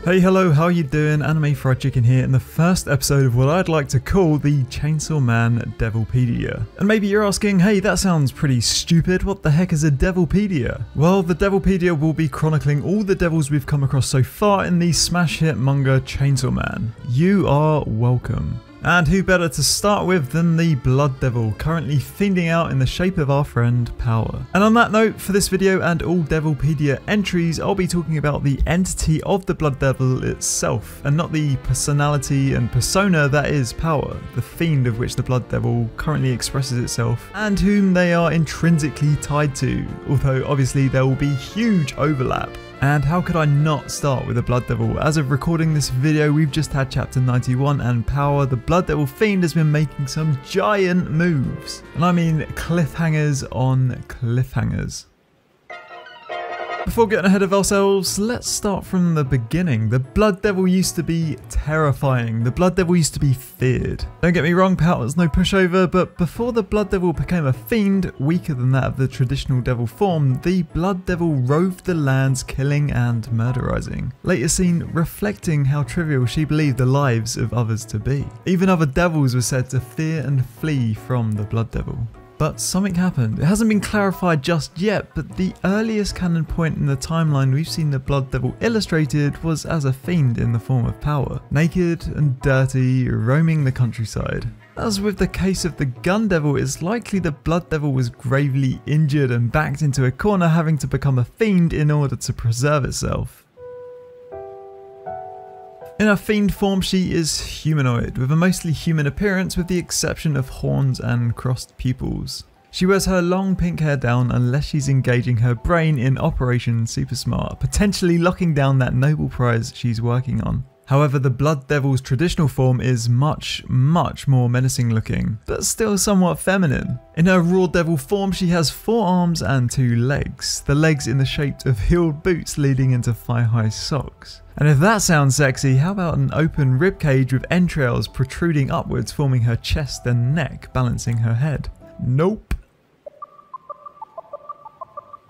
Hey, hello, how you doing? Anime Fried Chicken here in the first episode of what I'd like to call the Chainsaw Man Devilpedia. And maybe you're asking, hey, that sounds pretty stupid, what the heck is a Devilpedia? Well, the Devilpedia will be chronicling all the devils we've come across so far in the smash hit manga Chainsaw Man. You are welcome. And who better to start with than the Blood Devil, currently fiending out in the shape of our friend Power. And on that note, for this video and all Devilpedia entries, I'll be talking about the entity of the Blood Devil itself, and not the personality and persona that is Power, the fiend of which the Blood Devil currently expresses itself, and whom they are intrinsically tied to, although obviously there will be huge overlap. And how could I not start with the Blood Devil? As of recording this video, we've just had chapter 91 and Power, the Blood Devil fiend, has been making some giant moves. And I mean cliffhangers on cliffhangers. Before getting ahead of ourselves, let's start from the beginning. The Blood Devil used to be terrifying. The Blood Devil used to be feared. Don't get me wrong, Power's no pushover, but before the Blood Devil became a fiend, weaker than that of the traditional devil form, the Blood Devil roved the lands killing and murderizing. Later seen reflecting how trivial she believed the lives of others to be. Even other devils were said to fear and flee from the Blood Devil. But something happened. It hasn't been clarified just yet, but the earliest canon point in the timeline we've seen the Blood Devil illustrated was as a fiend in the form of Power, naked and dirty, roaming the countryside. As with the case of the Gun Devil, it's likely the Blood Devil was gravely injured and backed into a corner, having to become a fiend in order to preserve itself. In her fiend form, she is humanoid, with a mostly human appearance with the exception of horns and crossed pupils. She wears her long pink hair down unless she's engaging her brain in Operation Super Smart, potentially locking down that Nobel Prize she's working on. However, the Blood Devil's traditional form is much more menacing looking, but still somewhat feminine. In her Raw Devil form, she has 4 arms and 2 legs, the legs in the shape of heeled boots leading into thigh-high socks. And if that sounds sexy, how about an open ribcage with entrails protruding upwards, forming her chest and neck, balancing her head? Nope.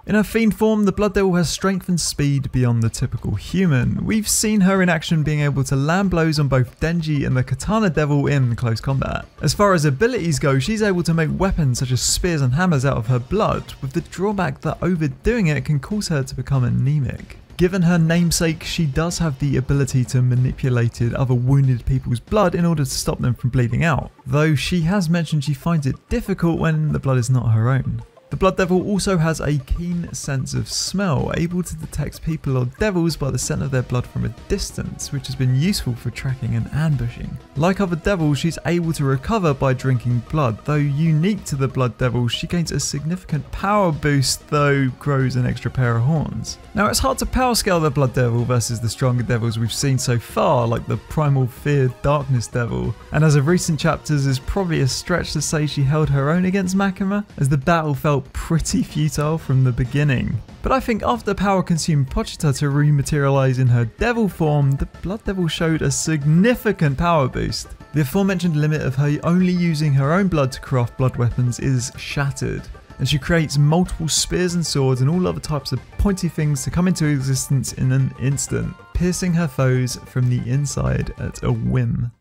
In her fiend form, the Blood Devil has strength and speed beyond the typical human. We've seen her in action being able to land blows on both Denji and the Katana Devil in close combat. As far as abilities go, she's able to make weapons such as spears and hammers out of her blood, with the drawback that overdoing it can cause her to become anemic. Given her namesake, she does have the ability to manipulate other wounded people's blood in order to stop them from bleeding out, though she has mentioned she finds it difficult when the blood is not her own. The Blood Devil also has a keen sense of smell, able to detect people or devils by the scent of their blood from a distance, which has been useful for tracking and ambushing. Like other devils, she's able to recover by drinking blood, though unique to the Blood Devil, she gains a significant power boost, though grows an extra pair of horns. Now, it's hard to power scale the Blood Devil versus the stronger devils we've seen so far, like the Primal Fear Darkness Devil, and as of recent chapters, it's probably a stretch to say she held her own against Makima, as the battle felt pretty futile from the beginning. But I think after Power consumed Pochita to rematerialize in her devil form, the Blood Devil showed a significant power boost. The aforementioned limit of her only using her own blood to craft blood weapons is shattered, and she creates multiple spears and swords and all other types of pointy things to come into existence in an instant, piercing her foes from the inside at a whim.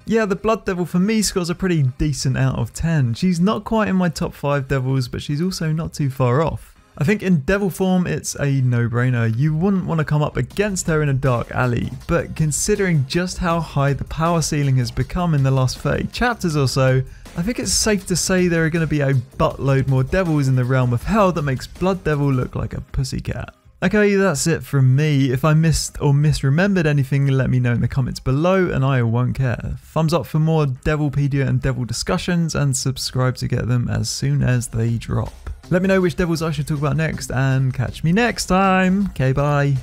Yeah, the Blood Devil for me scores a pretty decent out of 10. She's not quite in my top 5 devils, but she's also not too far off. I think in devil form it's a no-brainer. You wouldn't want to come up against her in a dark alley, but considering just how high the power ceiling has become in the last 30 chapters or so, I think it's safe to say there are going to be a buttload more devils in the realm of hell that makes Blood Devil look like a pussycat. Okay, that's it from me. If I missed or misremembered anything, let me know in the comments below and I won't care. Thumbs up for more Devilpedia and devil discussions, and subscribe to get them as soon as they drop. Let me know which devils I should talk about next, and catch me next time. Okay, bye.